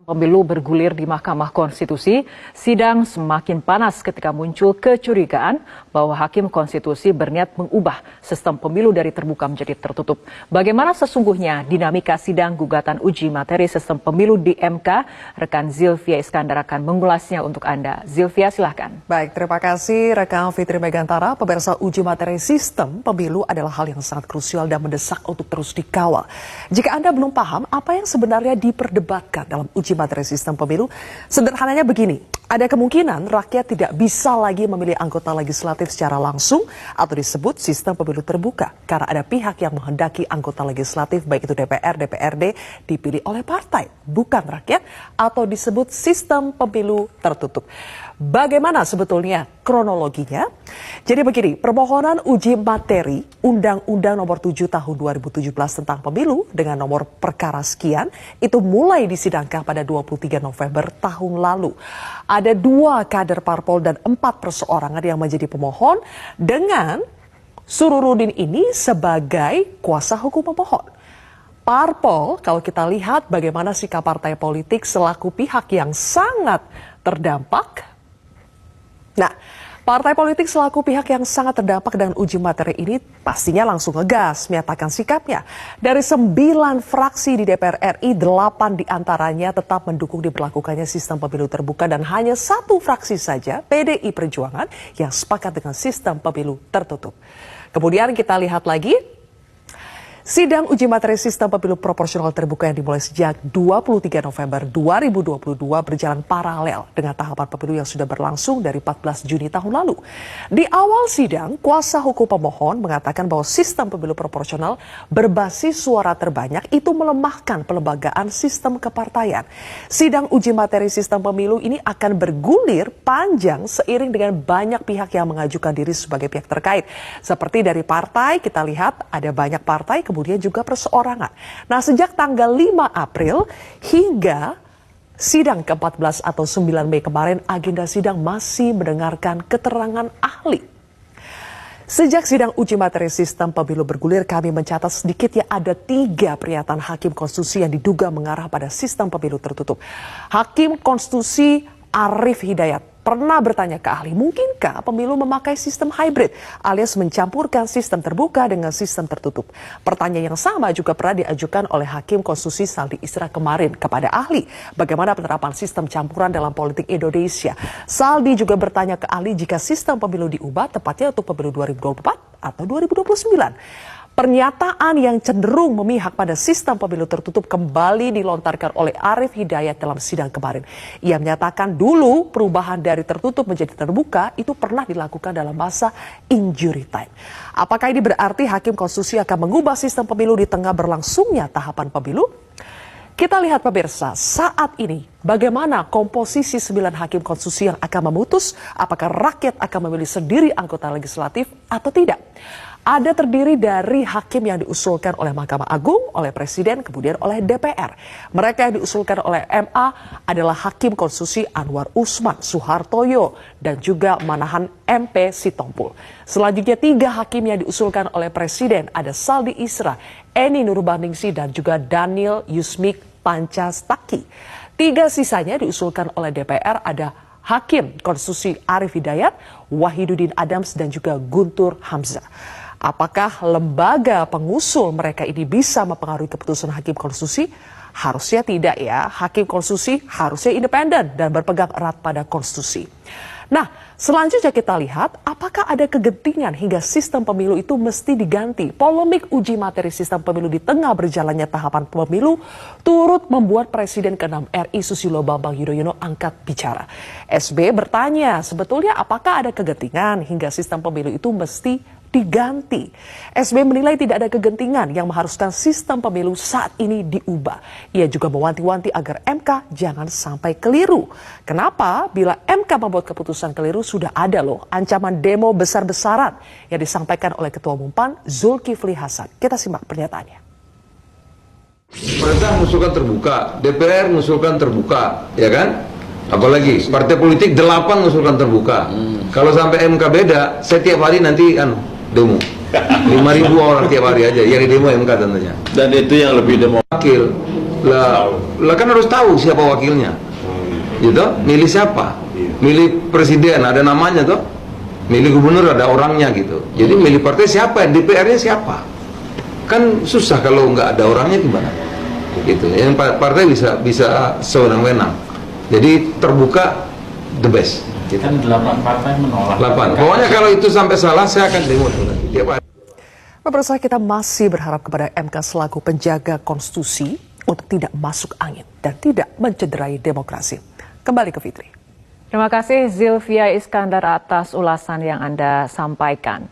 Pemilu bergulir di Mahkamah Konstitusi, sidang semakin panas ketika muncul kecurigaan bahwa Hakim Konstitusi berniat mengubah sistem pemilu dari terbuka menjadi tertutup. Bagaimana sesungguhnya dinamika sidang gugatan uji materi sistem pemilu di MK? Rekan Zilvia Iskandar akan mengulasnya untuk Anda. Zilvia, silahkan. Baik, terima kasih rekan Fitri Megantara. Pemirsa, uji materi sistem pemilu adalah hal yang sangat krusial dan mendesak untuk terus dikawal. Jika Anda belum paham apa yang sebenarnya diperdebatkan dalam uji materi sistem pemilu, sederhananya begini, ada kemungkinan rakyat tidak bisa lagi memilih anggota legislatif secara langsung atau disebut sistem pemilu terbuka karena ada pihak yang menghendaki anggota legislatif baik itu DPR, DPRD dipilih oleh partai, bukan rakyat, atau disebut sistem pemilu tertutup. Bagaimana sebetulnya kronologinya? Jadi begini, permohonan uji materi Undang-Undang Nomor 7 Tahun 2017 tentang Pemilu dengan nomor perkara sekian itu mulai disidangkan pada 23 November tahun lalu. Ada 2 kader parpol dan 4 perseorangan yang menjadi pemohon dengan Sururudin ini sebagai kuasa hukum pemohon. Parpol, kalau kita lihat bagaimana sikap partai politik selaku pihak yang sangat terdampak. Nah, partai politik selaku pihak yang sangat terdampak dengan uji materi ini pastinya langsung ngegas menyatakan sikapnya. Dari 9 fraksi di DPR RI, 8 diantaranya tetap mendukung diberlakukannya sistem pemilu terbuka dan hanya 1 fraksi saja, PDI Perjuangan, yang sepakat dengan sistem pemilu tertutup. Kemudian kita lihat lagi, sidang uji materi sistem pemilu proporsional terbuka yang dimulai sejak 23 November 2022 berjalan paralel dengan tahapan pemilu yang sudah berlangsung dari 14 Juni tahun lalu. Di awal sidang, kuasa hukum pemohon mengatakan bahwa sistem pemilu proporsional berbasis suara terbanyak itu melemahkan pelembagaan sistem kepartaian. Sidang uji materi sistem pemilu ini akan bergulir panjang seiring dengan banyak pihak yang mengajukan diri sebagai pihak terkait. Seperti dari partai, kita lihat ada banyak partai, kemudian juga perseorangan. Nah, sejak tanggal 5 April hingga sidang ke-14 atau 9 Mei kemarin, agenda sidang masih mendengarkan keterangan ahli. Sejak sidang uji materi sistem pemilu bergulir, kami mencatat sedikitnya ada 3 pernyataan Hakim Konstitusi yang diduga mengarah pada sistem pemilu tertutup. Hakim Konstitusi Arif Hidayat pernah bertanya ke ahli, mungkinkah pemilu memakai sistem hybrid alias mencampurkan sistem terbuka dengan sistem tertutup? Pertanyaan yang sama juga pernah diajukan oleh Hakim Konstitusi Saldi Isra kemarin kepada ahli. Bagaimana penerapan sistem campuran dalam politik Indonesia? Saldi juga bertanya ke ahli jika sistem pemilu diubah tepatnya untuk pemilu 2024 atau 2029. Pernyataan yang cenderung memihak pada sistem pemilu tertutup kembali dilontarkan oleh Arif Hidayat dalam sidang kemarin. Ia menyatakan dulu perubahan dari tertutup menjadi terbuka itu pernah dilakukan dalam masa injury time. Apakah ini berarti Hakim Konstitusi akan mengubah sistem pemilu di tengah berlangsungnya tahapan pemilu? Kita lihat pemirsa, saat ini bagaimana komposisi 9 Hakim Konstitusi yang akan memutus apakah rakyat akan memilih sendiri anggota legislatif atau tidak. Ada terdiri dari hakim yang diusulkan oleh Mahkamah Agung, oleh Presiden, kemudian oleh DPR. Mereka yang diusulkan oleh MA adalah Hakim Konstitusi Anwar Usman, Suhartoyo, dan juga Manahan MP Sitompul. Selanjutnya 3 hakim yang diusulkan oleh Presiden ada Saldi Isra, Eni Nurbaningsi, dan juga Daniel Yusmik Pancastaki. 3 sisanya diusulkan oleh DPR ada Hakim Konstitusi Arif Hidayat, Wahidudin Adams, dan juga Guntur Hamzah. Apakah lembaga pengusul mereka ini bisa mempengaruhi keputusan Hakim Konstitusi? Harusnya tidak ya. Hakim Konstitusi harusnya independen dan berpegang erat pada konstitusi. Nah, selanjutnya kita lihat apakah ada kegentingan hingga sistem pemilu itu mesti diganti. Polemik uji materi sistem pemilu di tengah berjalannya tahapan pemilu turut membuat Presiden ke-6 RI Susilo Bambang Yudhoyono angkat bicara. SB bertanya, sebetulnya apakah ada kegentingan hingga sistem pemilu itu mesti diganti? SB menilai tidak ada kegentingan yang mengharuskan sistem pemilu saat ini diubah. Ia juga mewanti-wanti agar MK jangan sampai keliru. Kenapa? Bila MK membuat keputusan keliru sudah ada loh ancaman demo besar-besaran yang disampaikan oleh Ketua Umum PAN Zulkifli Hasan. Kita simak pernyataannya. Pemerintah mengusulkan terbuka, DPR mengusulkan terbuka, ya kan? Apalagi partai politik 8 mengusulkan terbuka. Kalau sampai MK beda, setiap hari nanti demo 5.000 orang tiap hari aja yang di demo MK tentunya. Dan itu yang lebih demo. Wakil Lah kan harus tahu siapa wakilnya. Gitu? Milih siapa? Milih presiden ada namanya tuh. Milih gubernur ada orangnya gitu. Jadi milih partai siapa? DPR-nya siapa? Kan susah kalau nggak ada orangnya gimana? Gitu. Yang partai bisa sewenang-wenang. Jadi terbuka the best. Gitu. Kan 8 partai menolak. 8. Pokoknya kalau itu sampai salah saya akan demo nanti. Tiap hari. Pemirsa, kita masih berharap kepada MK selaku penjaga konstitusi untuk tidak masuk angin dan tidak mencederai demokrasi. Kembali ke Fitri. Terima kasih Zilvia Iskandar atas ulasan yang Anda sampaikan.